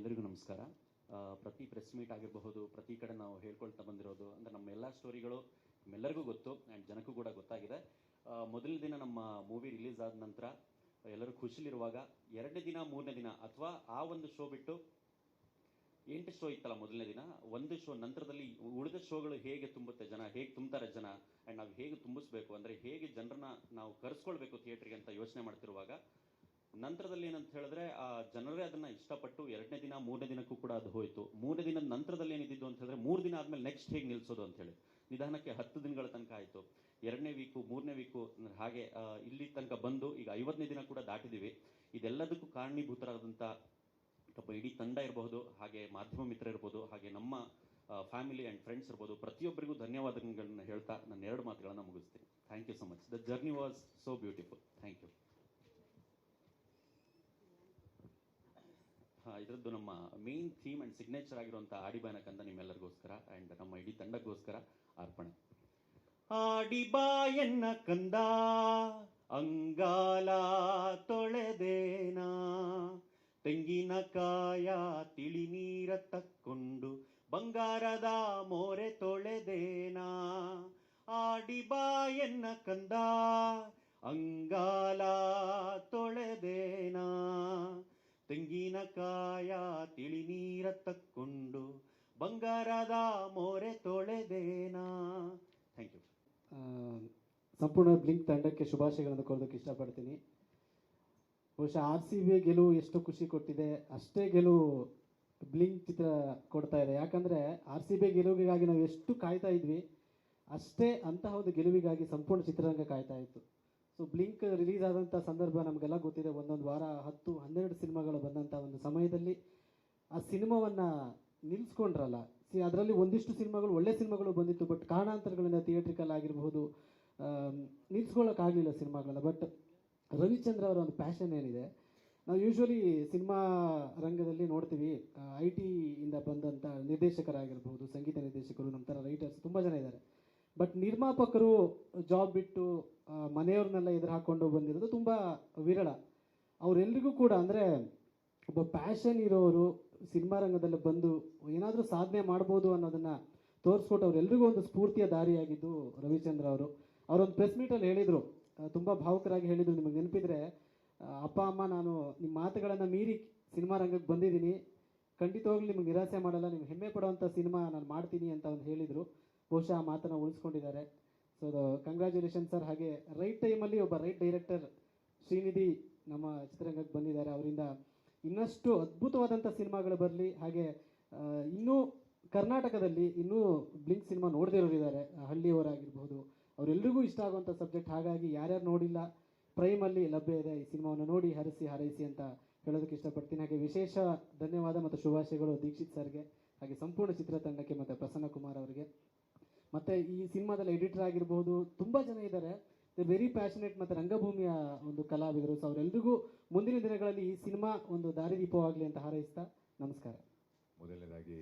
ಎಲ್ಲರಿಗೂ ನಮಸ್ಕಾರ. ಪ್ರತಿ ಪ್ರೆಸ್ ಮೀಟ್ ಆಗಿರಬಹುದು, ಪ್ರತಿ ಕಡೆ ನಾವು ಹೇಳ್ಕೊಳ್ತಾ ಬಂದಿರೋದು ಅಂದರೆ ನಮ್ಮ ಎಲ್ಲ ಸ್ಟೋರಿಗಳು ನಮ್ಮೆಲ್ಲರಿಗೂ ಗೊತ್ತು ಆ್ಯಂಡ್ ಜನಕ್ಕೂ ಕೂಡ ಗೊತ್ತಾಗಿದೆ. ಮೊದಲನೇ ದಿನ ನಮ್ಮ ಮೂವಿ ರಿಲೀಸ್ ಆದ ನಂತರ ಎಲ್ಲರೂ ಖುಷಿಲಿರುವಾಗ ಎರಡನೇ ದಿನ ಮೂರನೇ ದಿನ ಅಥವಾ ಆ ಒಂದು ಶೋ ಬಿಟ್ಟು 8 ಶೋ ಇತ್ತಲ್ಲ ಮೊದಲನೇ ದಿನ, ಒಂದು ಶೋ ನಂತರದಲ್ಲಿ ಉಳಿದ ಶೋಗಳು ಹೇಗೆ ತುಂಬುತ್ತೆ ಜನ, ಹೇಗೆ ತುಂಬ್ತಾರೆ ಜನ ಆ್ಯಂಡ್ ನಾವು ಹೇಗೆ ತುಂಬಿಸ್ಬೇಕು ಅಂದರೆ ಹೇಗೆ ಜನರನ್ನ ನಾವು ಕರೆಸ್ಕೊಳ್ಬೇಕು ಥಿಯೇಟ್ರಿಗೆ ಅಂತ ಯೋಚನೆ ಮಾಡ್ತಿರುವಾಗ ನಂತರದಲ್ಲಿ ಏನಂತ ಹೇಳಿದ್ರೆ ಆ ಜನರೇ ಅದನ್ನ ಇಷ್ಟಪಟ್ಟು ಎರಡನೇ ದಿನ ಮೂರನೇ ದಿನಕ್ಕೂ ಕೂಡ ಅದು ಹೋಯಿತು. ಮೂರನೇ ದಿನದ ನಂತರದಲ್ಲಿ ಏನಿದ್ದು ಅಂತ ಹೇಳಿದ್ರೆ 3 ದಿನ ಆದ್ಮೇಲೆ ನೆಕ್ಸ್ಟ್ ಹೇಗೆ ನಿಲ್ಸೋದು ಅಂತ ಹೇಳಿ ನಿಧಾನಕ್ಕೆ 10 ದಿನಗಳ ತನಕ ಆಯಿತು. 2ನೇ ವೀಕು 3ನೇ ವೀಕು ಹಾಗೆ ಇಲ್ಲಿ ತನಕ ಬಂದು ಈಗ 50ನೇ ದಿನ ಕೂಡ ದಾಟಿದ್ದೀವಿ. ಇದೆಲ್ಲದಕ್ಕೂ ಕಾರಣೀಭೂತರಾದಂಥ ಇಡೀ ತಂಡ ಇರಬಹುದು, ಹಾಗೆ ಮಾಧ್ಯಮ ಮಿತ್ರ ಇರ್ಬೋದು, ಹಾಗೆ ನಮ್ಮ ಫ್ಯಾಮಿಲಿ ಆ್ಯಂಡ್ ಫ್ರೆಂಡ್ಸ್ ಇರ್ಬೋದು, ಪ್ರತಿಯೊಬ್ಬರಿಗೂ ಧನ್ಯವಾದಗಳನ್ನ ಹೇಳ್ತಾ ನನ್ನ 2 ಮಾತುಗಳನ್ನು ಮುಗಿಸ್ತೀನಿ. Thank you so much. The journey was so beautiful. Thank you. ಇದರದ್ದು ನಮ್ಮ ಮೇನ್ ಥೀಮ್ ಆ್ಯಂಡ್ ಸಿಗ್ನೇಚರ್ ಆಗಿರುವಂಥ ಆಡಿಬಾಯನ ಕಂದ ನಿಮ್ಮೆಲ್ಲರಿಗೋಸ್ಕರ ಆ್ಯಂಡ್ ನಮ್ಮ ಇಡೀ ತಂಡಕ್ಕೋಸ್ಕರ ಅರ್ಪಣೆ. ಆಡಿಬಾಯನ್ನ ಕಂದ ಅಂಗಾಲ ತೊಳೆದೇನಾ, ತೆಂಗಿನಕಾಯ ತಿಳಿ ನೀರ ತಕ್ಕೊಂಡು ಬಂಗಾರದ ಮೋರೆ ತೊಳೆದೇನಾ. ಆಡಿಬಾಯನ್ನ ಕಂದ ಅಂಗಾಲ ತೊಳೆದೇನಾ, ತೆಂಗಿನಕಾಯ ತಿಳಿ ನೀರ ತಕ್ಕೊಂಡು ಬಂಗಾರದ ಮೋರೆ ತೊಳೆದೇನಾ. Thank you. ಸಂಪೂರ್ಣ ಬ್ಲಿಂಕ್ ತಂಡಕ್ಕೆ ಶುಭಾಶಯಗಳನ್ನು ಕೋರೋದಕ್ಕೆ ಇಷ್ಟಪಡ್ತೀನಿ. ಬಹುಶಃ RCB ಗೆಲುವು ಎಷ್ಟು ಖುಷಿ ಕೊಟ್ಟಿದೆ ಅಷ್ಟೇ ಗೆಲುವು ಬ್ಲಿಂಕ್ ಚಿತ್ರ ಕೊಡ್ತಾ ಇದೆ. ಯಾಕಂದರೆ RCB ಗೆಲುವಿಗಾಗಿ ನಾವು ಎಷ್ಟು ಕಾಯ್ತಾ ಇದ್ವಿ ಅಷ್ಟೇ ಅಂತಹ ಒಂದು ಗೆಲುವಿಗಾಗಿ ಸಂಪೂರ್ಣ ಚಿತ್ರರಂಗ ಕಾಯ್ತಾ ಇತ್ತು. ಸೊ ಬ್ಲಿಂಕ್ ರಿಲೀಸ್ ಆದಂಥ ಸಂದರ್ಭ ನಮಗೆಲ್ಲ ಗೊತ್ತಿದೆ. ಒಂದೊಂದು ವಾರ 10-12 ಸಿನಿಮಾಗಳು ಬಂದಂಥ ಒಂದು ಸಮಯದಲ್ಲಿ ಆ ಸಿನಿಮಾವನ್ನು ನಿಲ್ಲಿಸ್ಕೊಂಡ್ರಲ್ಲ. ಅದರಲ್ಲಿ ಒಂದಿಷ್ಟು ಸಿನಿಮಾಗಳು ಒಳ್ಳೆ ಸಿನಿಮಾಗಳು ಬಂದಿತ್ತು, ಬಟ್ ಕಾರಣಾಂತರಗಳಿಂದ ಥಿಯೇಟ್ರಿಕಲ್ ಆಗಿರ್ಬೋದು ನಿಲ್ಲಿಸ್ಕೊಳ್ಳೋಕ್ಕಾಗಲಿಲ್ಲ ಸಿನಿಮಾಗಳನ್ನ. ಬಟ್ ರವಿಚಂದ್ರ ಅವರ ಒಂದು ಪ್ಯಾಷನ್ ಏನಿದೆ, ನಾವು ಯೂಶ್ವಲಿ ಸಿನಿಮಾ ರಂಗದಲ್ಲಿ ನೋಡ್ತೀವಿ IT ಇಂದ ಬಂದಂಥ ನಿರ್ದೇಶಕರಾಗಿರ್ಬೋದು, ಸಂಗೀತ ನಿರ್ದೇಶಕರು, ನಮ್ಮ ಥರ ರೈಟರ್ಸ್ ತುಂಬ ಜನ ಇದ್ದಾರೆ. ಬಟ್ ನಿರ್ಮಾಪಕರು ಜಾಬ್ ಬಿಟ್ಟು ಮನೆಯವ್ರನ್ನೆಲ್ಲ ಎದುರು ಹಾಕ್ಕೊಂಡು ಬಂದಿರೋದು ತುಂಬ ವಿರಳ. ಅವರೆಲ್ಲರಿಗೂ ಕೂಡ ಅಂದರೆ ಒಬ್ಬ ಪ್ಯಾಷನ್ ಇರೋರು ಸಿನಿಮಾ ರಂಗದಲ್ಲಿ ಬಂದು ಏನಾದರೂ ಸಾಧನೆ ಮಾಡ್ಬೋದು ಅನ್ನೋದನ್ನು ತೋರಿಸ್ಕೊಟ್ಟು ಅವರೆಲ್ಲರಿಗೂ ಒಂದು ಸ್ಫೂರ್ತಿಯ ದಾರಿಯಾಗಿದ್ದು ರವಿಚಂದ್ರ ಅವರು. ಅವರೊಂದು ಪ್ರೆಸ್ ಮೀಟಲ್ಲಿ ಹೇಳಿದರು, ತುಂಬ ಭಾವುಕರಾಗಿ ಹೇಳಿದರು, ನಿಮಗೆ ನೆನಪಿದ್ರೆ, ಅಪ್ಪ ಅಮ್ಮ ನಾನು ನಿಮ್ಮ ಮಾತುಗಳನ್ನು ಮೀರಿ ಸಿನಿಮಾ ರಂಗಕ್ಕೆ ಬಂದಿದ್ದೀನಿ, ಖಂಡಿತವಾಗ್ಲೂ ನಿಮಗೆ ನಿರಾಸೆ ಮಾಡಲ್ಲ, ನಿಮ್ಗೆ ಹೆಮ್ಮೆ ಪಡುವಂಥ ಸಿನಿಮಾ ನಾನು ಮಾಡ್ತೀನಿ ಅಂತ ಒಂದು ಹೇಳಿದರು. ಬಹುಶಃ ಆ ಮಾತನ್ನು ಉಳಿಸ್ಕೊಂಡಿದ್ದಾರೆ. So congratulation sir. ಹಾಗೆ ರೈಟ್ ಟೈಮಲ್ಲಿ ಒಬ್ಬ ರೈಟ್ ಡೈರೆಕ್ಟರ್ ಶ್ರೀನಿಧಿ ನಮ್ಮ ಚಿತ್ರರಂಗಕ್ಕೆ ಬಂದಿದ್ದಾರೆ. ಅವರಿಂದ ಇನ್ನಷ್ಟು ಅದ್ಭುತವಾದಂಥ ಸಿನಿಮಾಗಳು ಬರಲಿ. ಹಾಗೆ ಇನ್ನೂ ಕರ್ನಾಟಕದಲ್ಲಿ ಇನ್ನೂ ಬ್ಲಿಂಕ್ ಸಿನಿಮಾ ನೋಡದಿರೋರು ಇದ್ದಾರೆ, ಹಳ್ಳಿಯವರಾಗಿರ್ಬೋದು, ಅವರೆಲ್ಲರಿಗೂ ಇಷ್ಟ ಆಗುವಂಥ ಸಬ್ಜೆಕ್ಟ್. ಹಾಗಾಗಿ ಯಾರ್ಯಾರು ನೋಡಿಲ್ಲ ಪ್ರೈಮಲ್ಲಿ ಲಭ್ಯ ಇದೆ, ಈ ಸಿನಿಮಾವನ್ನು ನೋಡಿ ಹರಿಸಿ ಹಾರೈಸಿ ಅಂತ ಹೇಳೋದಕ್ಕೆ ಇಷ್ಟಪಡ್ತೀನಿ. ಹಾಗೆ ವಿಶೇಷ ಧನ್ಯವಾದ ಮತ್ತು ಶುಭಾಶಯಗಳು ದೀಕ್ಷಿತ್ ಸರ್ಗೆ, ಹಾಗೆ ಸಂಪೂರ್ಣ ಚಿತ್ರತಂಡಕ್ಕೆ ಮತ್ತು ಪ್ರಸನ್ನ ಕುಮಾರ್ ಅವರಿಗೆ. ಮತ್ತು ಈ ಸಿನಿಮಾದಲ್ಲಿ ಎಡಿಟರ್ ಆಗಿರ್ಬೋದು ತುಂಬ ಜನ ಇದ್ದಾರೆ, ದೇ ವೆರಿ ಪ್ಯಾಷನೇಟ್ ಮತ್ತು ರಂಗಭೂಮಿಯ ಒಂದು ಕಲಾವಿದರು. ಸೊ ಅವರೆಲ್ಲರಿಗೂ ಮುಂದಿನ ದಿನಗಳಲ್ಲಿ ಈ ಸಿನಿಮಾ ಒಂದು ದಾರಿದೀಪವಾಗಲಿ ಅಂತ ಹಾರೈಸ್ತಾ ನಮಸ್ಕಾರ. ಮೊದಲನೇದಾಗಿ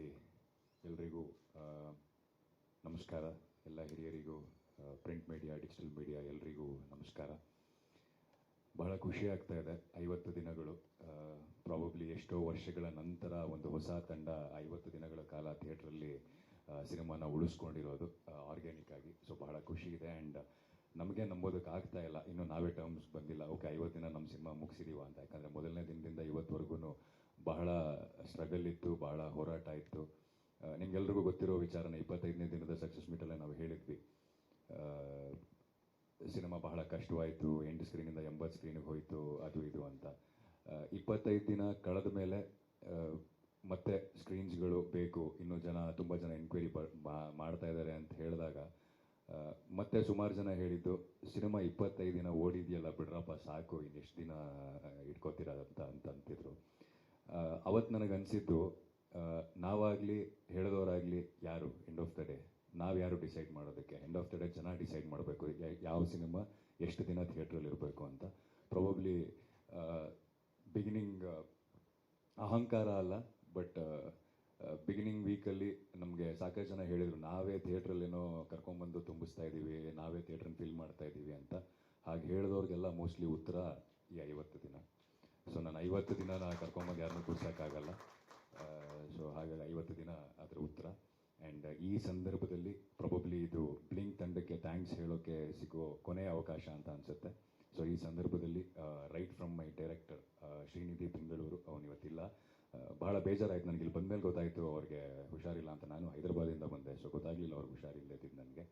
ಎಲ್ರಿಗೂ ನಮಸ್ಕಾರ. ಎಲ್ಲ ಹಿರಿಯರಿಗೂ, ಪ್ರಿಂಟ್ ಮೀಡಿಯಾ, ಡಿಜಿಟಲ್ ಮೀಡಿಯಾ ಎಲ್ರಿಗೂ ನಮಸ್ಕಾರ. ಬಹಳ ಖುಷಿ ಆಗ್ತಾ ಇದೆ. 50 ದಿನಗಳು ಪ್ರಾಬಬ್ಲಿ ಎಷ್ಟೋ ವರ್ಷಗಳ ನಂತರ ಒಂದು ಹೊಸ ತಂಡ 50 ದಿನಗಳ ಕಾಲ ಥಿಯೇಟ್ರಲ್ಲಿ ಸಿನಿಮಾನ ಉಳಿಸ್ಕೊಂಡಿರೋದು ಆರ್ಗ್ಯಾನಿಕ್ ಆಗಿ. ಸೊ ಬಹಳ ಖುಷಿ ಇದೆ. ಆ್ಯಂಡ್ ನಮಗೆ ನಂಬೋದಕ್ಕೆ ಆಗ್ತಾ ಇಲ್ಲ, ಇನ್ನೂ ನಾವೇ ಟರ್ಮ್ಸ್ ಬಂದಿಲ್ಲ, ಓಕೆ 50 ದಿನ ನಮ್ಮ ಸಿನಿಮಾ ಮುಗಿಸಿದೀವ ಅಂತ. ಯಾಕಂದರೆ ಮೊದಲನೇ ದಿನದಿಂದ ಇವತ್ತುವರೆಗೂ ಬಹಳ ಸ್ಟ್ರಗಲ್ ಇತ್ತು, ಬಹಳ ಹೋರಾಟ ಇತ್ತು. ನಿಮ್ಗೆಲ್ರಿಗೂ ಗೊತ್ತಿರೋ ವಿಚಾರನ 25ನೇ ದಿನದ ಸಕ್ಸಸ್ ಮೀಟಲ್ಲೇ ನಾವು ಹೇಳಿದ್ವಿ, ಸಿನಿಮಾ ಬಹಳ ಕಷ್ಟವಾಯಿತು, 8 ಸ್ಕ್ರೀನಿಂದ 80 ಸ್ಕ್ರೀನಿಗೆ ಹೋಯಿತು, ಅದು ಇದು ಅಂತ. 25 ದಿನ ಕಳೆದ ಮೇಲೆ ಮತ್ತೆ ಸ್ಕ್ರೀನ್ಸ್ಗಳು ಬೇಕು, ಇನ್ನೂ ತುಂಬ ಜನ ಎನ್ಕ್ವೈರಿ ಮಾಡ್ತಾ ಇದ್ದಾರೆ ಅಂತ ಹೇಳಿದಾಗ ಮತ್ತೆ ಸುಮಾರು ಜನ ಹೇಳಿದ್ದು, ಸಿನಿಮಾ 25 ದಿನ ಓಡಿದೆಯಲ್ಲ ಬಿಡ್ರಪ್ಪ ಸಾಕು, ಇನ್ನೆಷ್ಟು ದಿನ ಇಟ್ಕೋತೀರ ಅಂತ ಅಂತಿದ್ರು. ಅವತ್ತು ನನಗನ್ಸಿದ್ದು, ನಾವಾಗಲಿ ಹೇಳಿದವರಾಗಲಿ ಯಾರು ಎಂಡ್ ಆಫ್ ದ ಡೇ ನಾವ್ಯಾರು ಡಿಸೈಡ್ ಮಾಡೋದಕ್ಕೆ, ಎಂಡ್ ಆಫ್ ದ ಡೇ ಜನ ಡಿಸೈಡ್ ಮಾಡಬೇಕು ಯಾವ ಸಿನಿಮಾ ಎಷ್ಟು ದಿನ ಥಿಯೇಟ್ರಲ್ಲಿ ಇರಬೇಕು ಅಂತ. ಪ್ರಾಬಬ್ಲಿ ಬಿಗಿನಿಂಗ್ ಅಹಂಕಾರ ಅಲ್ಲ, ಬಟ್ ಬಿಗಿನಿಂಗ್ ವೀಕಲ್ಲಿ ನಮಗೆ ಸಾಕಷ್ಟು ಜನ ಹೇಳಿದರು, ನಾವೇ ಥಿಯೇಟ್ರಲ್ಲೇನೋ ಕರ್ಕೊಂಡ್ಬಂದು ತುಂಬಿಸ್ತಾ ಇದ್ದೀವಿ, ನಾವೇ ಥಿಯೇಟ್ರನ್ನ ಫಿಲ್ ಮಾಡ್ತಾ ಇದ್ದೀವಿ ಅಂತ. ಹಾಗೆ ಹೇಳಿದವ್ರಿಗೆಲ್ಲ ಮೋಸ್ಟ್ಲಿ ಉತ್ತರ ಈ 50 ದಿನ. ಸೊ ನಾನು 50 ದಿನ ಕರ್ಕೊಂಬಂದು ಯಾರನ್ನೂ ಕೂರ್ಸೋಕ್ಕಾಗಲ್ಲ. ಈ ಸಂದರ್ಭದಲ್ಲಿ ಪ್ರಾಬಬ್ಲಿ ಇದು ಬ್ಲಿಂಕ್ ತಂಡಕ್ಕೆ ಥ್ಯಾಂಕ್ಸ್ ಹೇಳೋಕ್ಕೆ ಸಿಗೋ ಕೊನೆಯ ಅವಕಾಶ ಅಂತ ಅನಿಸುತ್ತೆ. ಸೊ ಈ ಸಂದರ್ಭದಲ್ಲಿ right from my director Srinidhi Bengaluru, ಅವನು ಇವತ್ತಿಲ್ಲ. ಬಹಳ ಬೇಜಾರಾಯಿತು ನನಗೆ. ಇಲ್ಲಿ ಬಂದಮೇಲೆ ಗೊತ್ತಾಯಿತು ಅವ್ರಿಗೆ ಹುಷಾರಿಲ್ಲ ಅಂತ. ನಾನು ಹೈದರಾಬಾದಿಂದ ಬಂದೆ, ಸೊ ಗೊತ್ತಾಗಲಿಲ್ಲ ಅವ್ರಿಗೆ ಹುಷಾರಿಲ್ಲದಿದ್ದು ನನಗೆ.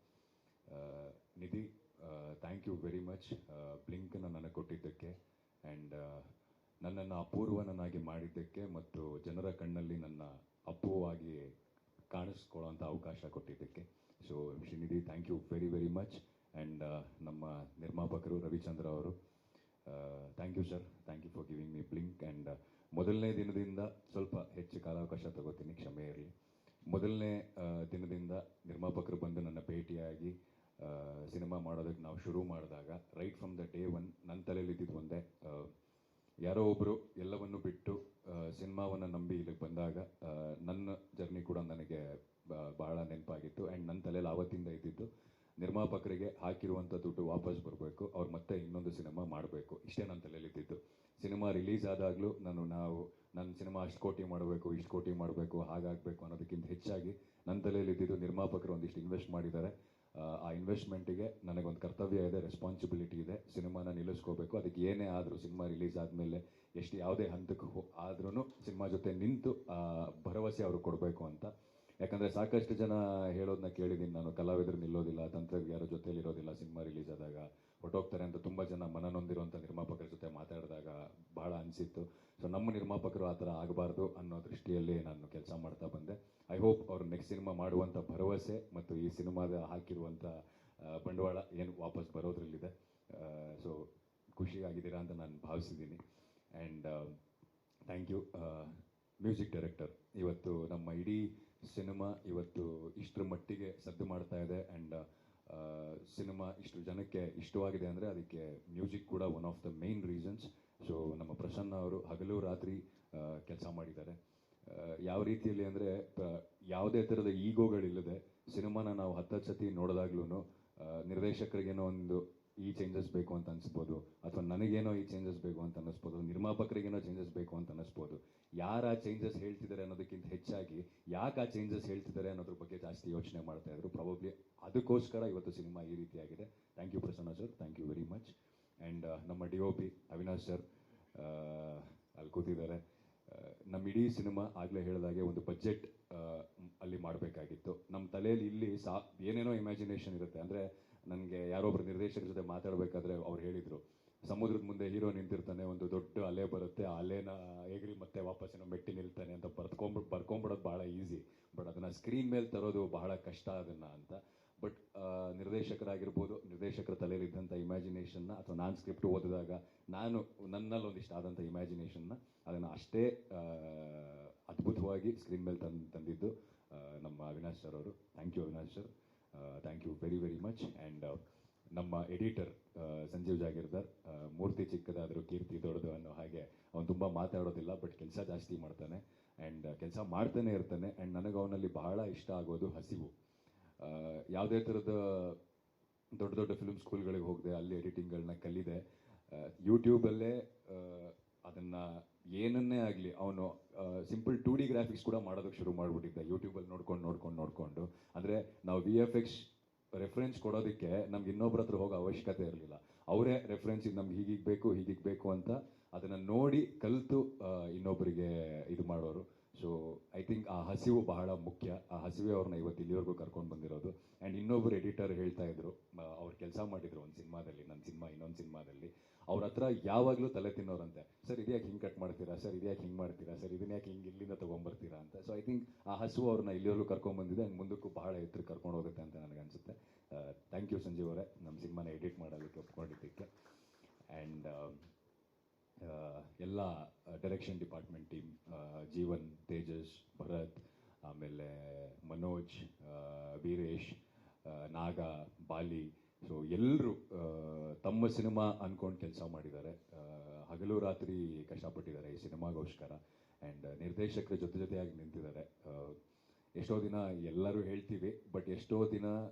ನಿಧಿ, ಥ್ಯಾಂಕ್ ಯು ವೆರಿ ಮಚ್ ಬ್ಲಿಂಕನ್ನು ನನಗೆ ಕೊಟ್ಟಿದ್ದಕ್ಕೆ, ಆ್ಯಂಡ್ ನನ್ನನ್ನು ಅಪೂರ್ವನನ್ನಾಗಿ ಮಾಡಿದ್ದಕ್ಕೆ ಮತ್ತು ಜನರ ಕಣ್ಣಲ್ಲಿ ನನ್ನ ಅಪ್ಪುವಾಗಿ ಕಾಣಿಸ್ಕೊಳ್ಳೋಂಥ ಅವಕಾಶ ಕೊಟ್ಟಿದ್ದಕ್ಕೆ. So Srinidhi, thank you very very much. And ನಮ್ಮ ನಿರ್ಮಾಪಕರು ರವಿಚಂದ್ರ ಅವರು, thank you sir, thank you for giving me Blink. And ಮೊದಲನೇ ದಿನದಿಂದ ಸ್ವಲ್ಪ ಹೆಚ್ಚು ಕಾಲಾವಕಾಶ ತಗೋತೀನಿ, ಕ್ಷಮೆ ಇರಲಿ. ಮೊದಲನೇ ದಿನದಿಂದ ನಿರ್ಮಾಪಕರು ಬಂದು ನನ್ನ ಭೇಟಿಯಾಗಿ ಸಿನಿಮಾ ಮಾಡೋದಕ್ಕೆ ನಾವು ಶುರು ಮಾಡಿದಾಗ right from the day one ನನ್ನ ತಲೆಯಲ್ಲಿ ಇದ್ದಿದ್ದು ಒಂದೇ, ಯಾರೋ ಒಬ್ಬರು ಎಲ್ಲವನ್ನು ಬಿಟ್ಟು ಸಿನಿಮಾವನ್ನು ನಂಬಿ ಇಲ್ಲಿಗೆ ಬಂದಾಗ ನನ್ನ ಜರ್ನಿ ಕೂಡ ನನಗೆ ಭಾಳ ನೆನಪಾಗಿತ್ತು. ಆ್ಯಂಡ್ ನನ್ನ ತಲೆಯಲ್ಲಿ ಆವತ್ತಿಂದ ಇದ್ದಿದ್ದು ನಿರ್ಮಾಪಕರಿಗೆ ಹಾಕಿರುವಂಥ ದುಡ್ಡು ವಾಪಸ್ ಬರಬೇಕು, ಅವ್ರು ಮತ್ತೆ ಇನ್ನೊಂದು ಸಿನಿಮಾ ಮಾಡಬೇಕು, ಇಷ್ಟೇ ನನ್ನ ತಲೆಯಲ್ಲಿ ಇದ್ದಿದ್ದು. ಸಿನಿಮಾ ರಿಲೀಸ್ ಆದಾಗಲೂ ನನ್ನ ಸಿನಿಮಾ ಅಷ್ಟು ಕೋಟಿ ಮಾಡಬೇಕು, ಇಷ್ಟು ಕೋಟಿ ಮಾಡಬೇಕು, ಹಾಗಾಗಬೇಕು ಅನ್ನೋದಕ್ಕಿಂತ ಹೆಚ್ಚಾಗಿ ನನ್ನ ತಲೆಯಲ್ಲಿ ಇದ್ದಿದ್ದು ನಿರ್ಮಾಪಕರು ಒಂದಿಷ್ಟು ಇನ್ವೆಸ್ಟ್ ಮಾಡಿದ್ದಾರೆ, ಆ ಇನ್ವೆಸ್ಟ್ಮೆಂಟಿಗೆ ನನಗೊಂದು ಕರ್ತವ್ಯ ಇದೆ, ರೆಸ್ಪಾನ್ಸಿಬಿಲಿಟಿ ಇದೆ, ಸಿನಿಮಾನ ನಿಲ್ಲಿಸ್ಕೋಬೇಕು. ಅದಕ್ಕೆ ಏನೇ ಆದರೂ ಸಿನಿಮಾ ರಿಲೀಸ್ ಆದಮೇಲೆ ಎಷ್ಟು ಯಾವುದೇ ಹಂತಕ್ಕೆ ಆದ್ರೂ ಸಿನಿಮಾ ಜೊತೆ ನಿಂತು ಭರವಸೆ ಅವರು ಕೊಡಬೇಕು ಅಂತ. ಯಾಕಂದರೆ ಸಾಕಷ್ಟು ಜನ ಹೇಳೋದನ್ನ ಕೇಳಿದ್ದೀನಿ ನಾನು, ಕಲಾವಿದರು ನಿಲ್ಲೋದಿಲ್ಲ, ತಂತ್ರಜ್ಞರ ಜೊತೆಲಿ ಇರೋದಿಲ್ಲ, ಸಿನಿಮಾ ರಿಲೀಸ್ ಆದಾಗ ಹೊರಟೋಗ್ತಾರೆ ಅಂತ ತುಂಬ ಜನ ಮನನೊಂದಿರುವಂಥ ನಿರ್ಮಾಪಕರ ಜೊತೆ ಮಾತಾಡಿದಾಗ ಭಾಳ ಅನಿಸಿತ್ತು. ಸೊ ನಮ್ಮ ನಿರ್ಮಾಪಕರು ಆ ಥರ ಆಗಬಾರ್ದು ಅನ್ನೋ ದೃಷ್ಟಿಯಲ್ಲಿ ನಾನು ಕೆಲಸ ಮಾಡ್ತಾ ಬಂದೆ. ಐ ಹೋಪ್ ಅವರು ನೆಕ್ಸ್ಟ್ ಸಿನಿಮಾ ಮಾಡುವಂಥ ಭರವಸೆ ಮತ್ತು ಈ ಸಿನಿಮಾದ ಹಾಕಿರುವಂಥ ಬಂಡವಾಳ ಏನು ವಾಪಸ್ ಬರೋದ್ರಲ್ಲಿದೆ. ಸೊ ಖುಷಿಯಾಗಿದ್ದೀರಾ ಅಂತ ನಾನು ಭಾವಿಸಿದ್ದೀನಿ. And thank you music director. ಇವತ್ತು ನಮ್ಮ ಇಡೀ ಸಿನಿಮಾ ಇವತ್ತು ಇಷ್ಟರ ಮಟ್ಟಿಗೆ ಸದ್ದು ಮಾಡ್ತಾ ಇದೆ. ಆ್ಯಂಡ್ ಸಿನಿಮಾ ಇಷ್ಟು ಜನಕ್ಕೆ ಇಷ್ಟವಾಗಿದೆ ಅಂದರೆ ಅದಕ್ಕೆ ಮ್ಯೂಸಿಕ್ ಕೂಡ one of the main reasons. So ನಮ್ಮ ಪ್ರಸನ್ನ ಅವರು ಹಗಲು ರಾತ್ರಿ ಕೆಲಸ ಮಾಡಿದ್ದಾರೆ. ಯಾವ ರೀತಿಯಲ್ಲಿ ಅಂದರೆ ಯಾವುದೇ ಥರದ ಈಗೋಗಳಿಲ್ಲದೆ ಸಿನಿಮಾನ ನಾವು 10 ಸತಿ ನೋಡಿದಾಗ್ಲೂ ನಿರ್ದೇಶಕರಿಗೇನೋ ಒಂದು ಈ ಚೇಂಜಸ್ ಬೇಕು ಅಂತ ಅನಿಸ್ಬೋದು, ಅಥವಾ ನನಗೇನೋ ಈ ಚೇಂಜಸ್ ಬೇಕು ಅಂತ ಅನ್ನಿಸ್ಬೋದು, ನಿರ್ಮಾಪಕರಿಗೇನೋ ಚೇಂಜಸ್ ಬೇಕು ಅಂತ ಅನ್ನಿಸ್ಬೋದು. ಯಾರು ಆ ಚೇಂಜಸ್ ಹೇಳ್ತಿದ್ದಾರೆ ಅನ್ನೋದಕ್ಕಿಂತ ಹೆಚ್ಚಾಗಿ ಯಾಕೆ ಆ ಚೇಂಜಸ್ ಹೇಳ್ತಿದ್ದಾರೆ ಅನ್ನೋದ್ರ ಬಗ್ಗೆ ಜಾಸ್ತಿ ಯೋಚನೆ ಮಾಡ್ತಾ ಇದ್ರು. ಪ್ರಾಬಬ್ಲಿ ಅದಕ್ಕೋಸ್ಕರ ಇವತ್ತು ಸಿನಿಮಾ ಈ ರೀತಿಯಾಗಿದೆ. Thank you Prasanna sir, thank you very much. And ನಮ್ಮ DOP ಅವಿನಾಶ್ ಸರ್ ಅಲ್ಲಿ ಕೂತಿದ್ದಾರೆ. ನಮ್ಮ ಇಡೀ ಸಿನಿಮಾ ಆಗಲೇ ಹೇಳಿದಾಗೆ ಒಂದು ಬಜೆಟ್ ಅಲ್ಲಿ ಮಾಡಬೇಕಾಗಿತ್ತು. ನಮ್ಮ ತಲೆಯಲ್ಲಿ ಇಲ್ಲಿ ಏನೇನೋ ಇಮ್ಯಾಜಿನೇಷನ್ ಇರುತ್ತೆ. ಅಂದರೆ ನನಗೆ ಯಾರೊಬ್ಬರು ನಿರ್ದೇಶಕರ ಜೊತೆ ಮಾತಾಡಬೇಕಾದ್ರೆ ಅವ್ರು ಹೇಳಿದರು, ಸಮುದ್ರದ ಮುಂದೆ ಹೀರೋ ನಿಂತಿರ್ತಾನೆ, ಒಂದು ದೊಡ್ಡ ಅಲೆ ಬರುತ್ತೆ, ಆ ಅಲೆನ ಎಗರಿ ಮತ್ತೆ ವಾಪಸ್ಸೇನೋ ಮೆಟ್ಟಿ ನಿಲ್ತಾನೆ ಅಂತ ಬರ್ಕೊಂಬಿಡೋದು ಭಾಳ ಈಸಿ, ಬಟ್ ಅದನ್ನು ಸ್ಕ್ರೀನ್ ಮೇಲೆ ತರೋದು ಬಹಳ ಕಷ್ಟ ಅದನ್ನು ಅಂತ. ಬಟ್ ನಿರ್ದೇಶಕರಾಗಿರ್ಬೋದು, ನಿರ್ದೇಶಕರ ತಲೆಯಲ್ಲಿದ್ದಂಥ ಇಮ್ಯಾಜಿನೇಷನ್ನ ಅಥವಾ ನಾನು ಸ್ಕ್ರಿಪ್ಟ್ ಓದಿದಾಗ ನನ್ನಲ್ಲಿ ಒಂದಿಷ್ಟು ಆದಂಥ ಇಮ್ಯಾಜಿನೇಷನ್ನ ಅದನ್ನು ಅಷ್ಟೇ ಅದ್ಭುತವಾಗಿ ಸ್ಕ್ರೀನ್ ಮೇಲೆ ತಂದಿದ್ದು ನಮ್ಮ ಅವಿನಾಶ್ ಸರ್ ಅವರು. Thank you Avinash sir, thank you very very much. And ನಮ್ಮ ಎಡಿಟರ್ ಸಂಜೀವ್ ಜಾಗೀರ್ದಾರ್, ಮೂರ್ತಿ ಚಿಕ್ಕದಾದರೂ ಕೀರ್ತಿ ದೊಡ್ಡದು ಅನ್ನೋ ಹಾಗೆ ಅವನು ತುಂಬ ಮಾತಾಡೋದಿಲ್ಲ, ಬಟ್ ಕೆಲಸ ಜಾಸ್ತಿ ಮಾಡ್ತಾನೆ ಆ್ಯಂಡ್ ಕೆಲಸ ಮಾಡ್ತಾನೆ ಇರ್ತಾನೆ. ಆ್ಯಂಡ್ ನನಗೆ ಅವನಲ್ಲಿ ಬಹಳ ಇಷ್ಟ ಆಗೋದು ಹಸಿವು. ಯಾವುದೇ ಥರದ ದೊಡ್ಡ ದೊಡ್ಡ ಫಿಲ್ಮ್ ಸ್ಕೂಲ್ಗಳಿಗೆ ಹೋಗದೆ ಅಲ್ಲಿ ಎಡಿಟಿಂಗ್ಗಳನ್ನ ಕಲಿದೆ, ಯೂಟ್ಯೂಬಲ್ಲೇ ಅದನ್ನು ಏನನ್ನೇ ಆಗಲಿ ಅವನು ಸಿಂಪಲ್ 2D ಗ್ರಾಫಿಕ್ಸ್ ಕೂಡ ಮಾಡೋದಕ್ಕೆ ಶುರು ಮಾಡಿಬಿಟ್ಟಿದ್ದೆ ಯೂಟ್ಯೂಬಲ್ಲಿ ನೋಡ್ಕೊಂಡು. ಅಂದರೆ ನಾವು VFX ರೆಫರೆನ್ಸ್ ಕೊಡೋದಕ್ಕೆ ನಮ್ಗೆ ಇನ್ನೊಬ್ಬರ ಹತ್ರ ಹೋಗೋ ಅವಶ್ಯಕತೆ ಇರಲಿಲ್ಲ. ಅವರೇ ರೆಫರೆನ್ಸ್ ನಮ್ಗೆ ಹೀಗಿಗೆ ಬೇಕು ಅಂತ ಅದನ್ನು ನೋಡಿ ಕಲಿತು ಇನ್ನೊಬ್ಬರಿಗೆ ಇದು ಮಾಡೋರು. ಸೊ ಐ ಥಿಂಕ್ ಆ ಹಸಿವು ಬಹಳ ಮುಖ್ಯ. ಆ ಹಸಿವೆ ಅವ್ರನ್ನ ಇವತ್ತು ಇಲ್ಲಿವರೆಗೂ ಕರ್ಕೊಂಡು ಬಂದಿರೋದು. ಆ್ಯಂಡ್ ಇನ್ನೊಬ್ಬರು ಎಡಿಟರ್ ಹೇಳ್ತಾ ಇದ್ರು, ಅವ್ರು ಕೆಲಸ ಮಾಡಿದ್ರು ಒಂದು ಸಿನಿಮಾದಲ್ಲಿ, ನನ್ನ ಸಿನಿಮಾ ಇನ್ನೊಂದು ಸಿನಿಮಾದಲ್ಲಿ. ಅವ್ರ ಹತ್ರ ಯಾವಾಗಲೂ ತಲೆ ತಿನ್ನೋರಂತೆ, ಸರ್ ಇದ್ಯಾಕೆ ಹಿಂಗೆ ಕಟ್ ಮಾಡ್ತೀರಾ, ಸರ್ ಇದ್ಯಾಕೆ ಹಿಂಗೆ ಮಾಡ್ತೀರಾ, ಸರ್ ಇದನ್ನ ಯಾಕೆ ಹಿಂಗೆ ಇಲ್ಲಿಂದ ತೊಗೊಂಬರ್ತೀರಾ ಅಂತ. ಸೊ ಐ ಥಿಂಕ್ ಆ ಹಸಿವು ಅವ್ರನ್ನ ಇಲ್ಲಿವರೆಗೂ ಕರ್ಕೊಂಡ್ಬಂದಿದೆ, ಆ್ಯಂಡ್ ಮುಂದಕ್ಕೂ ಬಹಳ ಎತ್ತರ ಕರ್ಕೊಂಡು ಹೋಗುತ್ತೆ ಅಂತ ನನಗೆ ಅನಿಸುತ್ತೆ. ಥ್ಯಾಂಕ್ ಯು ಸಂಜೀವ್ ಅವರೇ, ನಮ್ಮ ಸಿನಿಮಾನ ಎಡಿಟ್ ಮಾಡೋದಕ್ಕೆ ಒಪ್ಕೊಂಡಿದ್ದಕ್ಕೆ. ಆ್ಯಂಡ್ ಎಲ್ಲ direction department team, Jeevan, Tejas, Bharath, ಆಮೇಲೆ ಮನೋಜ್, ವೀರೇಶ್, ನಾಗ, ಬಾಲಿ, ಸೊ ಎಲ್ಲರೂ ತಮ್ಮ ಸಿನಿಮಾ ಅಂದ್ಕೊಂಡು ಕೆಲಸ ಮಾಡಿದ್ದಾರೆ. ಹಗಲು ರಾತ್ರಿ ಕಷ್ಟಪಟ್ಟಿದ್ದಾರೆ ಈ ಸಿನಿಮಾಗೋಸ್ಕರ. ಆ್ಯಂಡ್ ನಿರ್ದೇಶಕರ ಜೊತೆಯಾಗಿ ನಿಂತಿದ್ದಾರೆ. ಎಷ್ಟೋ ದಿನ ಎಲ್ಲರೂ ಹೇಳ್ತೀವಿ, ಬಟ್ ಎಷ್ಟೋ ದಿನ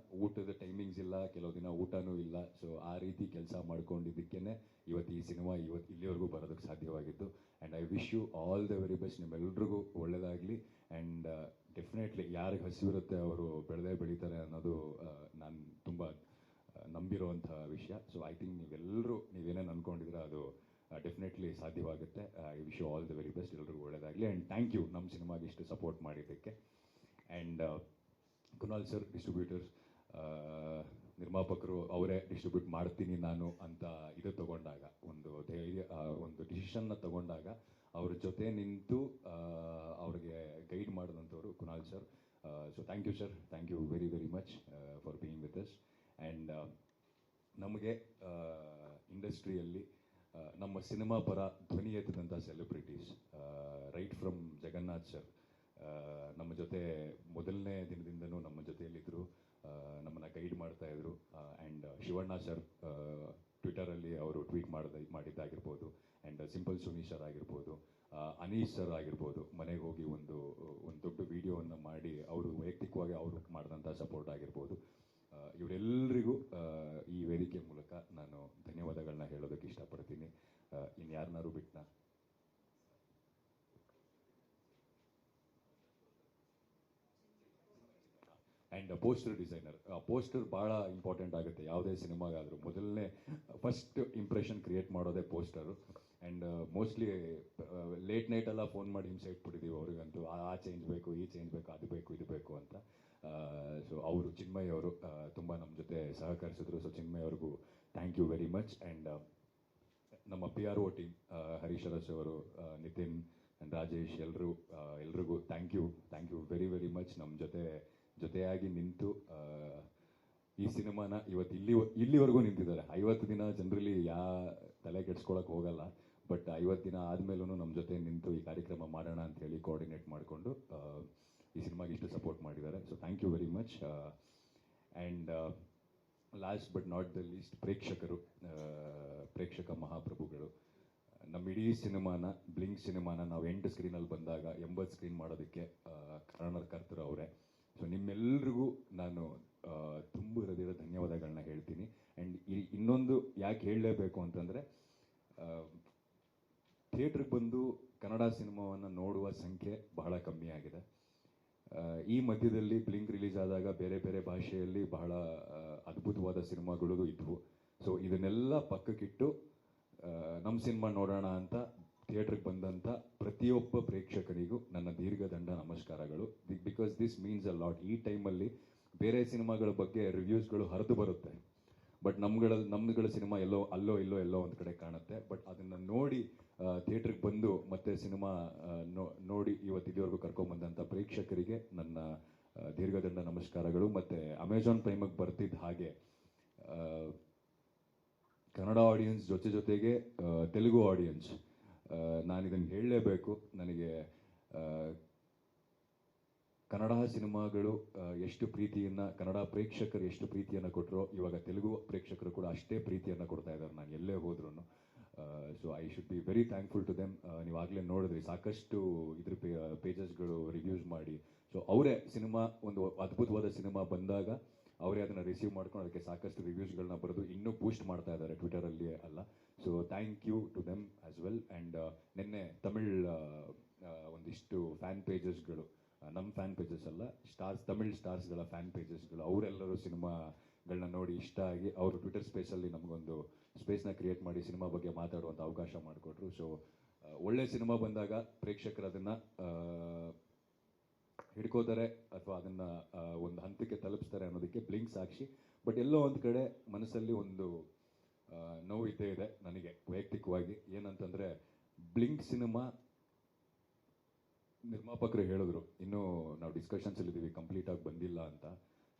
ಊಟದ ಟೈಮಿಂಗ್ಸ್ ಇಲ್ಲ, ಕೆಲವು ದಿನ ಊಟನೂ ಇಲ್ಲ. ಸೊ ಆ ರೀತಿ ಕೆಲಸ ಮಾಡ್ಕೊಂಡಿದ್ದಕ್ಕೇ ಇವತ್ತು ಈ ಸಿನಿಮಾ ಇಲ್ಲಿವರೆಗೂ ಬರೋದಕ್ಕೆ ಸಾಧ್ಯವಾಗಿದ್ದು. And I wish you all the very best. ನಿಮ್ಮೆಲ್ರಿಗೂ ಒಳ್ಳೆಯದಾಗಲಿ. ಆ್ಯಂಡ್ ಡೆಫಿನೆಟ್ ಡೆಫಿನೆಟ್ಲಿ ಯಾರಿಗೆ ಹಸಿವಿರುತ್ತೆ ಅವರು ಬೆಳೆದೇ ಬೆಳೀತಾರೆ ಅನ್ನೋದು ನಾನು ತುಂಬ ನಂಬಿರುವಂಥ ವಿಷಯ. ಸೊ ಐ ಥಿಂಕ್ ನೀವೇನೇನು ಅಂದ್ಕೊಂಡಿದ್ರೆ ಅದು ಡೆಫಿನೆಟ್ಲಿ ಸಾಧ್ಯವಾಗುತ್ತೆ. I wish you all the very best. ಎಲ್ರಿಗೂ ಒಳ್ಳೆಯದಾಗಲಿ ಆ್ಯಂಡ್ ಥ್ಯಾಂಕ್ ಯು ನಮ್ಮ ಸಿನಿಮಾಗೆ ಇಷ್ಟು ಸಪೋರ್ಟ್ ಮಾಡಿದ್ದಕ್ಕೆ. ಆ್ಯಂಡ್ ಕುನಾಲ್ ಸರ್ ಡಿಸ್ಟ್ರಿಬ್ಯೂಟರ್ಸ್, ನಿರ್ಮಾಪಕರು ಅವರೇ ಡಿಸ್ಟ್ರಿಬ್ಯೂಟ್ ಮಾಡ್ತೀನಿ ನಾನು ಅಂತ ಇದು ತಗೊಂಡಾಗ, ಒಂದು ಧೈರ್ಯ, ಒಂದು ಡಿಸಿಷನ್ನ ತಗೊಂಡಾಗ ಅವ್ರ ಜೊತೆ ನಿಂತು ಅವ್ರಿಗೆ ಗೈಡ್ ಮಾಡಿದಂಥವ್ರು Kunal sir. So thank you sir, thank you very very much for being with us. And ನಮಗೆ ಇಂಡಸ್ಟ್ರಿಯಲ್ಲಿ ನಮ್ಮ ಸಿನಿಮಾ ಪರ ಧ್ವನಿ ಎತ್ತಿದಂಥ celebrities, right from Jagannath sir ನಮ್ಮ ಜೊತೆ ಮೊದಲನೇ ದಿನದಿಂದನೂ ನಮ್ಮ ಜೊತೆಯಲ್ಲಿದ್ದರು, ನಮ್ಮನ್ನು ಗೈಡ್ ಮಾಡ್ತಾಯಿದ್ರು. ಆ್ಯಂಡ್ ಶಿವಣ್ಣ ಸರ್ ಟ್ವಿಟರಲ್ಲಿ ಅವರು ಟ್ವೀಟ್ ಮಾಡಿದ್ದಾಗಿರ್ಬೋದು, ಆ್ಯಂಡ್ ಸಿಂಪಲ್ ಸುನಿ ಸರ್ ಆಗಿರ್ಬೋದು, ಅನೀಶ್ ಸರ್ ಆಗಿರ್ಬೋದು, ಮನೆಗೆ ಹೋಗಿ ಒಂದು ದೊಡ್ಡ ವಿಡಿಯೋವನ್ನು ಮಾಡಿ ಅವರು ವೈಯಕ್ತಿಕವಾಗಿ ಅವರು ಮಾಡಿದಂಥ ಸಪೋರ್ಟ್ ಆಗಿರ್ಬೋದು. ಇವರೆಲ್ಲರಿಗೂ ಈ ವೇದಿಕೆ ಮೂಲಕ ನಾನು ಧನ್ಯವಾದಗಳನ್ನ ಹೇಳೋದಕ್ಕೆ ಇಷ್ಟಪಡ್ತೀನಿ. ಇನ್ಯಾರನ್ನಾರು ಬಿಟ್ಟನ ಆ್ಯಂಡ್ ಪೋಸ್ಟರ್ ಡಿಸೈನರ್. ಪೋಸ್ಟರ್ ಭಾಳ ಇಂಪಾರ್ಟೆಂಟ್ ಆಗುತ್ತೆ ಯಾವುದೇ ಸಿನಿಮಾಗಾದರೂ. ಮೊದಲನೇ ಫಸ್ಟ್ ಇಂಪ್ರೆಷನ್ ಕ್ರಿಯೇಟ್ ಮಾಡೋದೇ ಪೋಸ್ಟರು. ಆ್ಯಂಡ್ ಮೋಸ್ಟ್ಲಿ ಲೇಟ್ ನೈಟೆಲ್ಲ ಫೋನ್ ಮಾಡಿ ಹಿಂಸೆ ಇಟ್ಬಿಟ್ಟಿದ್ದೀವಿ ಅವ್ರಿಗಂತೂ, ಆ ಚೇಂಜ್ ಬೇಕು, ಈ ಚೇಂಜ್ ಬೇಕು, ಅದು ಬೇಕು, ಇದು ಬೇಕು ಅಂತ. ಸೊ ಅವರು ಚಿನ್ಮಯ್ ಅವರು ತುಂಬ ನಮ್ಮ ಜೊತೆ ಸಹಕರಿಸಿದ್ರು. ಸೊ ಚಿನ್ಮಯ್ ಅವ್ರಿಗೂ thank you very much. And ನಮ್ಮ PRO ಟೀಮ್, ಹರೀಶ್ ಅರಸ್ ಅವರು, ನಿತಿನ್ ಆ್ಯಂಡ್ ರಾಜೇಶ್, ಎಲ್ರಿಗೂ thank you very very much. ನಮ್ಮ ಜೊತೆಯಾಗಿ ನಿಂತು ಈ ಸಿನಿಮಾನ ಇವತ್ತು ಇಲ್ಲಿವರೆಗೂ ನಿಂತಿದ್ದಾರೆ. 50 ದಿನ ಜನರಲಿ ತಲೆ ಕೆಡ್ಸ್ಕೊಳಕ್ಕೆ ಹೋಗಲ್ಲ, ಬಟ್ 50 ದಿನ ಆದಮೇಲೂ ನಮ್ಮ ಜೊತೆ ನಿಂತು ಈ ಕಾರ್ಯಕ್ರಮ ಮಾಡೋಣ ಅಂತ ಹೇಳಿ ಕೋಆರ್ಡಿನೇಟ್ ಮಾಡಿಕೊಂಡು ಈ ಸಿನಿಮಾಗೆ ಇಷ್ಟು ಸಪೋರ್ಟ್ ಮಾಡಿದ್ದಾರೆ. So thank you very much. And last but not the least ಪ್ರೇಕ್ಷಕ ಮಹಾಪ್ರಭುಗಳು. ನಮ್ಮ ಇಡೀ ಸಿನಿಮಾನ, ಬ್ಲಿಂಕ್ ಸಿನಿಮಾನ ನಾವು 8 ಸ್ಕ್ರೀನಲ್ಲಿ ಬಂದಾಗ 80 ಸ್ಕ್ರೀನ್ ಮಾಡೋದಕ್ಕೆ ಕಾರಣಕರ್ತರು ಅವರೇ. ಸೊ ನಿಮ್ಮೆಲ್ರಿಗೂ ನಾನು ತುಂಬ ಹೃದಯದ ಧನ್ಯವಾದಗಳನ್ನ ಹೇಳ್ತೀನಿ. ಆ್ಯಂಡ್ ಇನ್ನೊಂದು ಯಾಕೆ ಹೇಳಲೇಬೇಕು ಅಂತಂದರೆ, ಥಿಯೇಟ್ರಿಗೆ ಬಂದು ಕನ್ನಡ ಸಿನಿಮಾವನ್ನು ನೋಡುವ ಸಂಖ್ಯೆ ಬಹಳ ಕಮ್ಮಿ ಆಗಿದೆ. ಈ ಮಧ್ಯದಲ್ಲಿ ಬ್ಲಿಂಕ್ ರಿಲೀಸ್ ಆದಾಗ ಬೇರೆ ಬೇರೆ ಭಾಷೆಯಲ್ಲಿ ಬಹಳ ಅದ್ಭುತವಾದ ಸಿನಿಮಾಗಳು ಇದ್ವು. ಸೊ ಇದನ್ನೆಲ್ಲ ಪಕ್ಕಕ್ಕಿಟ್ಟು ನಮ್ಮ ಸಿನಿಮಾ ನೋಡೋಣ ಅಂತ ಥಿಯೇಟ್ರಿಗೆ ಬಂದಂಥ ಪ್ರತಿಯೊಬ್ಬ ಪ್ರೇಕ್ಷಕರಿಗೂ ನನ್ನ ದೀರ್ಘದಂಡ ನಮಸ್ಕಾರಗಳು. Because this means a lot. ಈ ಟೈಮಲ್ಲಿ ಬೇರೆ ಸಿನಿಮಾಗಳ ಬಗ್ಗೆ ರಿವ್ಯೂಸ್ಗಳು ಹರಿದು ಬರುತ್ತೆ, ಬಟ್ ನಮ್ಗಳ ಸಿನಿಮಾ ಅಲ್ಲೋ ಇಲ್ಲೋ ಒಂದು ಕಡೆ ಕಾಣುತ್ತೆ. ಬಟ್ ಅದನ್ನು ನೋಡಿ ಥಿಯೇಟ್ರಿಗೆ ಬಂದು ಮತ್ತೆ ಸಿನಿಮಾ ನೋಡಿ ಇಲ್ಲಿವರೆಗೂ ಕರ್ಕೊಂಡ್ಬಂದಂಥ ಪ್ರೇಕ್ಷಕರಿಗೆ ನನ್ನ ದೀರ್ಘದಂಡ ನಮಸ್ಕಾರಗಳು. ಮತ್ತು ಅಮೆಜಾನ್ ಪ್ರೈಮಿಗೆ ಬರ್ತಿದ್ದ ಹಾಗೆ ಕನ್ನಡ ಆಡಿಯನ್ಸ್ ಜೊತೆಗೆ ತೆಲುಗು ಆಡಿಯನ್ಸ್, ನಾನು ಇದನ್ನು ಹೇಳಲೇಬೇಕು. ನನಗೆ ಕನ್ನಡ ಸಿನಿಮಾಗಳು ಎಷ್ಟು ಪ್ರೀತಿಯನ್ನು, ಕನ್ನಡ ಪ್ರೇಕ್ಷಕರು ಎಷ್ಟು ಪ್ರೀತಿಯನ್ನು ಕೊಟ್ಟರೋ, ಇವಾಗ ತೆಲುಗು ಪ್ರೇಕ್ಷಕರು ಕೂಡ ಅಷ್ಟೇ ಪ್ರೀತಿಯನ್ನು ಕೊಡ್ತಾ ಇದ್ದಾರೆ ನಾನು ಎಲ್ಲೇ ಹೋದ್ರೂ. So I should be very thankful to them. ನೀವಾಗಲೇ ನೋಡಿದ್ರಿ ಸಾಕಷ್ಟು ಇದ್ರ ಪೇಜಸ್ಗಳು ರಿವ್ಯೂಸ್ ಮಾಡಿ. ಸೊ ಅವರೇ ಸಿನಿಮಾ ಒಂದು ಅದ್ಭುತವಾದ ಸಿನಿಮಾ ಬಂದಾಗ ಅವರೇ ಅದನ್ನು ರಿಸೀವ್ ಮಾಡ್ಕೊಂಡು ಅದಕ್ಕೆ ಸಾಕಷ್ಟು ರಿವ್ಯೂಸ್ಗಳನ್ನ ಬರೆದು ಇನ್ನೂ ಬೂಸ್ಟ್ ಮಾಡ್ತಾ ಇದ್ದಾರೆ ಟ್ವಿಟರಲ್ಲಿ ಅಲ್ಲ. So thank you to them as well. And ನಿನ್ನೆ ತಮಿಳ್ ಒಂದಿಷ್ಟು ಫ್ಯಾನ್ ಪೇಜಸ್ಗಳು, ನಮ್ಮ ಫ್ಯಾನ್ ಪೇಜಸ್ ಅಲ್ಲ, ತಮಿಳ್ ಸ್ಟಾರ್ಸ್ಗಳ ಫ್ಯಾನ್ ಪೇಜಸ್ಗಳು, ಅವರೆಲ್ಲರೂ ಸಿನಿಮಾಗಳನ್ನ ನೋಡಿ ಇಷ್ಟ ಆಗಿ ಅವರು ಟ್ವಿಟರ್ ಸ್ಪೇಸಲ್ಲಿ ನಮಗೊಂದು ಸ್ಪೇಸ್ನ ಕ್ರಿಯೇಟ್ ಮಾಡಿ ಸಿನಿಮಾ ಬಗ್ಗೆ ಮಾತಾಡುವಂಥ ಅವಕಾಶ ಮಾಡಿಕೊಟ್ರು. ಸೊ ಒಳ್ಳೆ ಸಿನಿಮಾ ಬಂದಾಗ ಪ್ರೇಕ್ಷಕರು ಅದನ್ನು ಹಿಡ್ಕೋತಾರೆ ಅಥವಾ ಅದನ್ನು ಒಂದು ಹಂತಕ್ಕೆ ತಲುಪಿಸ್ತಾರೆ ಅನ್ನೋದಕ್ಕೆ ಬ್ಲಿಂಕ್ ಸಾಕ್ಷಿ. ಬಟ್ ಎಲ್ಲೋ ಒಂದು ಕಡೆ ಮನಸ್ಸಲ್ಲಿ ಒಂದು ನೋವು ಇದ್ದೇ ಇದೆ ನನಗೆ ವೈಯಕ್ತಿಕವಾಗಿ. ಏನಂತಂದರೆ, ಬ್ಲಿಂಕ್ ಸಿನಿಮಾ ನಿರ್ಮಾಪಕರು ಹೇಳಿದ್ರು ಇನ್ನೂ ನಾವು ಡಿಸ್ಕಷನ್ಸಲ್ಲಿದ್ದೀವಿ, ಕಂಪ್ಲೀಟಾಗಿ ಬಂದಿಲ್ಲ ಅಂತ.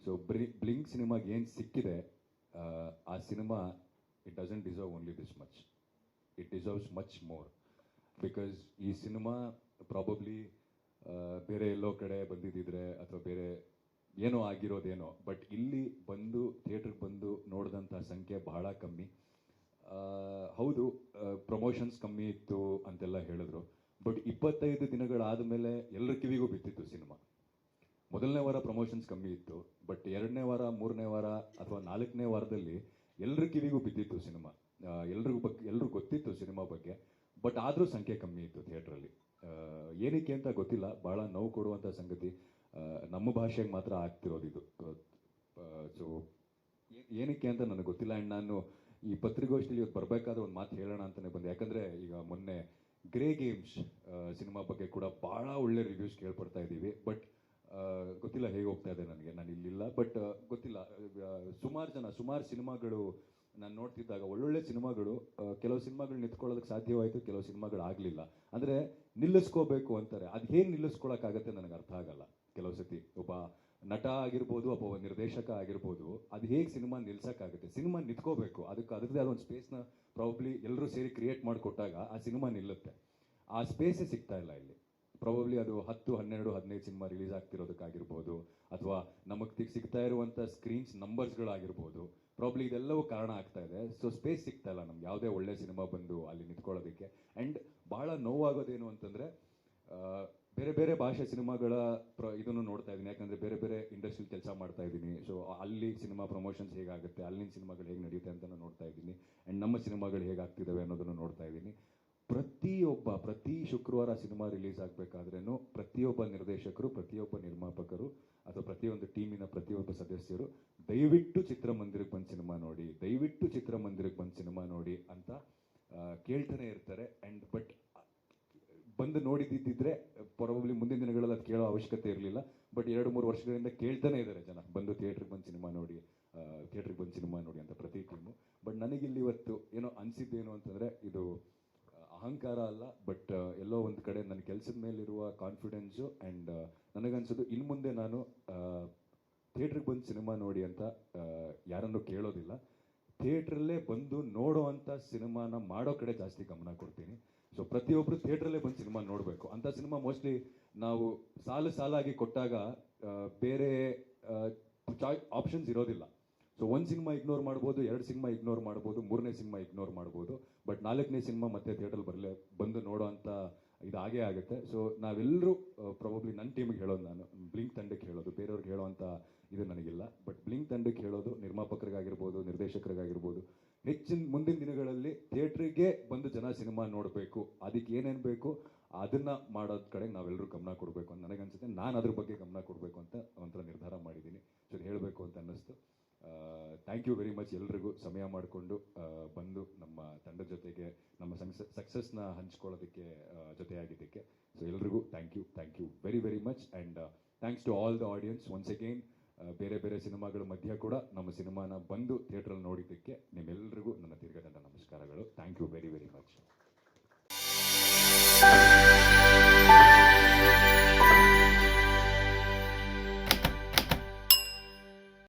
ಸೊ ಬ್ಲಿಂಕ್ ಸಿನಿಮಾಗೆ ಏನು ಸಿಕ್ಕಿದೆ, ಆ cinema it doesn't deserve only this much, it deserves much more. Because ಈ ಸಿನಿಮಾ ಪ್ರಾಬಬ್ಲಿ ಬೇರೆ ಎಲ್ಲೋ ಕಡೆ ಬಂದಿದ್ದಿದ್ರೆ ಅಥವಾ ಬೇರೆ ಏನೋ ಆಗಿರೋದೇನೋ, ಬಟ್ ಇಲ್ಲಿ ಬಂದು ಥಿಯೇಟ್ರಿಗೆ ಬಂದು ನೋಡಿದಂಥ ಸಂಖ್ಯೆ ಬಹಳ ಕಮ್ಮಿ. ಹೌದು, ಪ್ರಮೋಷನ್ಸ್ ಕಮ್ಮಿ ಇತ್ತು ಅಂತೆಲ್ಲ ಹೇಳಿದ್ರು, ಬಟ್ 25 ದಿನಗಳಾದ ಮೇಲೆ ಎಲ್ಲರ ಕಿವಿಗೂ ಬಿತ್ತಿತ್ತು ಸಿನಿಮಾ. ಮೊದಲನೇ ವಾರ ಪ್ರಮೋಷನ್ಸ್ ಕಮ್ಮಿ ಇತ್ತು, ಬಟ್ 2ನೇ ವಾರ, 3ನೇ ವಾರ ಅಥವಾ 4ನೇ ವಾರದಲ್ಲಿ ಎಲ್ಲರ ಕಿವಿಗೂ ಬಿದ್ದಿತ್ತು ಸಿನಿಮಾ. ಎಲ್ರಿಗೂ ಗೊತ್ತಿತ್ತು ಸಿನಿಮಾ ಬಗ್ಗೆ, ಬಟ್ ಆದರೂ ಸಂಖ್ಯೆ ಕಮ್ಮಿ ಇತ್ತು ಥಿಯೇಟ್ರಲ್ಲಿ. ಏನಕ್ಕೆ ಅಂತ ಗೊತ್ತಿಲ್ಲ, ಭಾಳ ನೋವು ಕೊಡುವಂಥ ಸಂಗತಿ. ನಮ್ಮ ಭಾಷೆಗೆ ಮಾತ್ರ ಆಗ್ತಿರೋದು ಇದು. ಸೊ ಏನಕ್ಕೆ ಅಂತ ನನಗೆ ಗೊತ್ತಿಲ್ಲ. ಆ್ಯಂಡ್ ನಾನು ಈ ಪತ್ರಿಕಾಗೋಷ್ಠಿಯಲ್ಲಿ ಇವತ್ತು ಬರಬೇಕಾದ್ರೆ ಒಂದು ಮಾತು ಹೇಳೋಣ ಅಂತಲೇ ಬಂದೆ. ಯಾಕಂದರೆ ಈಗ ಮೊನ್ನೆ ಗ್ರೇ ಗೇಮ್ಸ್ ಸಿನಿಮಾ ಬಗ್ಗೆ ಕೂಡ ಭಾಳ ಒಳ್ಳೆ ರಿವ್ಯೂಸ್ ಕೇಳ್ಪಡ್ತಾ ಇದ್ದೀವಿ. ಬಟ್ ಗೊತ್ತಿಲ್ಲ ಹೇಗೆ ಹೋಗ್ತಾ ಇದೆ ನನಗೆ, ನಾನು ಇಲ್ಲಿಲ್ಲ. ಬಟ್ ಗೊತ್ತಿಲ್ಲ, ಸುಮಾರು ಸಿನಿಮಾಗಳು ನಾನು ನೋಡ್ತಿದ್ದಾಗ ಒಳ್ಳೊಳ್ಳೆ ಸಿನಿಮಾಗಳು, ಕೆಲವು ಸಿನಿಮಾಗಳು ನಿಂತ್ಕೊಳ್ಳೋದಕ್ಕೆ ಸಾಧ್ಯವಾಯಿತು, ಕೆಲವು ಸಿನಿಮಾಗಳು ಆಗಲಿಲ್ಲ. ಅಂದರೆ ನಿಲ್ಲಿಸ್ಕೋಬೇಕು ಅಂತಾರೆ, ಅದು ಹೇಗೆ ನಿಲ್ಲಿಸ್ಕೊಳಕ್ಕಾಗತ್ತೆ ನನಗೆ ಅರ್ಥ ಆಗಲ್ಲ. ಕೆಲವು ಸತಿ ಒಬ್ಬ ನಟ ಆಗಿರ್ಬೋದು, ಒಬ್ಬ ನಿರ್ದೇಶಕ ಆಗಿರ್ಬೋದು, ಅದು ಹೇಗೆ ಸಿನಿಮಾ ನಿಲ್ಸೋಕ್ಕಾಗುತ್ತೆ? ಸಿನಿಮಾ ನಿಂತ್ಕೋಬೇಕು, ಅದಕ್ಕೆ ಅದರದ್ದೇ ಆದ ಒಂದು ಸ್ಪೇಸ್ನ ಪ್ರಾಬಬ್ಲಿ ಎಲ್ಲರೂ ಸೇರಿ ಕ್ರಿಯೇಟ್ ಮಾಡಿಕೊಟ್ಟಾಗ ಆ ಸಿನಿಮಾ ನಿಲ್ಲುತ್ತೆ. ಆ ಸ್ಪೇಸೇ ಸಿಗ್ತಾ ಇಲ್ಲ ಇಲ್ಲಿ. ಪ್ರಾಬಬ್ಲಿ ಅದು 10, 12, 15 ಸಿನಿಮಾ ರಿಲೀಸ್ ಆಗ್ತಿರೋದಕ್ಕಾಗಿರ್ಬೋದು, ಅಥವಾ ನಮಗೆ ಸಿಗ್ತಾ ಇರುವಂಥ ಸ್ಕ್ರೀನ್ಸ್ ನಂಬರ್ಸ್ಗಳಾಗಿರ್ಬೋದು, ಪ್ರಾಬ್ಲಿ ಇದೆಲ್ಲವೂ ಕಾರಣ ಆಗ್ತಾ ಇದೆ. ಸೊ ಸ್ಪೇಸ್ ಸಿಗ್ತಾ ಇಲ್ಲ ನಮ್ಗೆ ಯಾವುದೇ ಒಳ್ಳೆ ಸಿನಿಮಾ ಬಂದು ಅಲ್ಲಿ ನಿಂತ್ಕೊಳ್ಳೋದಕ್ಕೆ. ಆ್ಯಂಡ್ ಭಾಳ ನೋವಾಗೋದೇನು ಅಂತಂದರೆ, ಬೇರೆ ಬೇರೆ ಭಾಷೆ ಸಿನಿಮಾಗಳ ಇದನ್ನು ನೋಡ್ತಾ ಇದ್ದೀನಿ. ಯಾಕಂದರೆ ಬೇರೆ ಬೇರೆ ಇಂಡಸ್ಟ್ರಿಲಿ ಕೆಲಸ ಮಾಡ್ತಾ ಇದ್ದೀನಿ. ಸೊ ಅಲ್ಲಿ ಸಿನಿಮಾ ಪ್ರಮೋಷನ್ಸ್ ಹೇಗಾಗುತ್ತೆ, ಅಲ್ಲಿನ ಸಿನಿಮಾಗಳು ಹೇಗೆ ನಡೆಯುತ್ತೆ ಅಂತ ನೋಡ್ತಾ ಇದ್ದೀನಿ. ಆ್ಯಂಡ್ ನಮ್ಮ ಸಿನಿಮಾಗಳು ಹೇಗಾಗ್ತಿದ್ದಾವೆ ಅನ್ನೋದನ್ನು ನೋಡ್ತಾ ಇದ್ದೀನಿ. ಪ್ರತಿ ಶುಕ್ರವಾರ ಸಿನಿಮಾ ರಿಲೀಸ್ ಆಗಬೇಕಾದ್ರೂ ಪ್ರತಿಯೊಬ್ಬ ನಿರ್ದೇಶಕರು, ಪ್ರತಿಯೊಬ್ಬ ನಿರ್ಮಾಪಕರು, ಅಥವಾ ಪ್ರತಿಯೊಂದು ಟೀಮಿನ ಪ್ರತಿಯೊಬ್ಬ ಸದಸ್ಯರು ದಯವಿಟ್ಟು ಚಿತ್ರಮಂದಿರಕ್ಕೆ ಬಂದು ಸಿನಿಮಾ ನೋಡಿ, ದಯವಿಟ್ಟು ಚಿತ್ರಮಂದಿರಕ್ಕೆ ಬಂದು ಸಿನಿಮಾ ನೋಡಿ ಅಂತ ಕೇಳ್ತಾನೆ ಇರ್ತಾರೆ. ಆ್ಯಂಡ್ ಬಟ್ ಬಂದು ನೋಡಿದ್ದಿದ್ರೆ ಪ್ರಾಬಬ್ಲಿ ಮುಂದಿನ ದಿನಗಳಲ್ಲಿ ಅದು ಕೇಳೋ ಅವಶ್ಯಕತೆ ಇರಲಿಲ್ಲ. ಬಟ್ 2-3 ವರ್ಷಗಳಿಂದ ಕೇಳ್ತಾನೆ ಇದ್ದಾರೆ ಜನ, ಬಂದು ಥಿಯೇಟ್ರಿಗೆ ಬಂದು ಸಿನಿಮಾ ನೋಡಿ, ಥಿಯೇಟ್ರಿಗೆ ಬಂದು ಸಿನಿಮಾ ನೋಡಿ ಅಂತ ಪ್ರತಿ ಟೀಮು. ಬಟ್ ನನಗಿಲ್ಲಿ ಇವತ್ತು ಏನೋ ಅನಿಸಿದ್ದೇನು ಅಂತಂದರೆ, ಇದು ಅಹಂಕಾರ ಅಲ್ಲ, ಬಟ್ ಎಲ್ಲೋ ಒಂದು ಕಡೆ ನನ್ನ ಕೆಲಸದ ಮೇಲಿರುವ ಕಾನ್ಫಿಡೆನ್ಸು. ಆ್ಯಂಡ್ ನನಗನ್ಸೋದು ಇನ್ನು ಮುಂದೆ ನಾನು ಥಿಯೇಟ್ರಿಗೆ ಬಂದು ಸಿನಿಮಾ ನೋಡಿ ಅಂತ ಯಾರನ್ನೂ ಕೇಳೋದಿಲ್ಲ. ಥಿಯೇಟ್ರಲ್ಲೇ ಬಂದು ನೋಡೋ ಅಂಥ ಸಿನಿಮಾನ ಮಾಡೋ ಕಡೆ ಜಾಸ್ತಿ ಗಮನ ಕೊಡ್ತೀನಿ. ಸೊ ಪ್ರತಿಯೊಬ್ಬರು ಥಿಯೇಟ್ರಲ್ಲೇ ಬಂದು ಸಿನಿಮಾ ನೋಡಬೇಕು. ಅಂಥ ಸಿನಿಮಾ ಮೋಸ್ಟ್ಲಿ ನಾವು ಸಾಲಾಗಿ ಕೊಟ್ಟಾಗ ಬೇರೆ ಆಪ್ಷನ್ಸ್ ಇರೋದಿಲ್ಲ. ಸೊ ಒಂದು ಸಿನಿಮಾ ಇಗ್ನೋರ್ ಮಾಡ್ಬೋದು, 2 ಸಿನಿಮಾ ಇಗ್ನೋರ್ ಮಾಡ್ಬೋದು, 3ನೇ ಸಿನಿಮಾ ಇಗ್ನೋರ್ ಮಾಡ್ಬೋದು. ಬಟ್ 4ನೇ ಸಿನಿಮಾ ಮತ್ತೆ ಥಿಯೇಟ್ರಲ್ಲಿ ಬಂದು ನೋಡೋ ಅಂಥ ಇದು ಆಗೇ ಆಗುತ್ತೆ. ಸೊ ನಾವೆಲ್ಲರೂ ಪ್ರಾಬಬ್ಲಿ ನನ್ನ ಟೀಮಿಗೆ ಹೇಳೋದು, ನಾನು ಬ್ಲಿಂಕ್ ತಂಡಕ್ಕೆ ಹೇಳೋದು, ಬೇರೆಯವ್ರಿಗೆ ಹೇಳೋವಂಥ ಇದು ನನಗಿಲ್ಲ. ಬಟ್ ಬ್ಲಿಂಕ್ ತಂಡಕ್ಕೆ ಹೇಳೋದು, ನಿರ್ಮಾಪಕರಿಗಾಗಿರ್ಬೋದು, ನಿರ್ದೇಶಕರಿಗಾಗಿರ್ಬೋದು, ಮುಂದಿನ ದಿನಗಳಲ್ಲಿ ಥಿಯೇಟ್ರಿಗೆ ಬಂದು ಜನ ಸಿನಿಮಾ ನೋಡಬೇಕು. ಅದಕ್ಕೆ ಏನೇನು ಬೇಕು ಅದನ್ನು ಮಾಡೋದ್ ಕಡೆ ನಾವೆಲ್ಲರೂ ಗಮನ ಕೊಡಬೇಕು ಅಂತ ನನಗನ್ಸುತ್ತೆ. ನಾನು ಅದ್ರ ಬಗ್ಗೆ ಗಮನ ಕೊಡಬೇಕು ಅಂತ ಒಂಥರ ನಿರ್ಧಾರ ಮಾಡಿದ್ದೀನಿ. ಸೊ ಹೇಳಬೇಕು ಅಂತ ಅನ್ನಿಸ್ತು. ಥ್ಯಾಂಕ್ ಯು ವೆರಿ ಮಚ್ ಎಲ್ರಿಗೂ ಸಮಯ ಮಾಡಿಕೊಂಡು ಬಂದು ನಮ್ಮ ತಂಡದ ಜೊತೆಗೆ ನಮ್ಮ ಸಕ್ಸಸ್ನ ಹಂಚ್ಕೊಳ್ಳೋದಕ್ಕೆ ಜೊತೆಯಾಗಿದ್ದಕ್ಕೆ. ಸೊ ಎಲ್ರಿಗೂ thank you very much. And thanks to all the audience once again. ಬೇರೆ ಬೇರೆ ಸಿನಿಮಾಗಳ ಮಧ್ಯ ಕೂಡ ನಮ್ಮ ಸಿನಿಮಾನ ಬಂದು ಥಿಯೇಟ್ರಲ್ಲಿ ನೋಡಿದ್ದಕ್ಕೆ ನಿಮ್ಮೆಲ್ಲರಿಗೂ ನನ್ನ ದೀರ್ಘದಂಡ ನಮಸ್ಕಾರಗಳು. Thank you very much.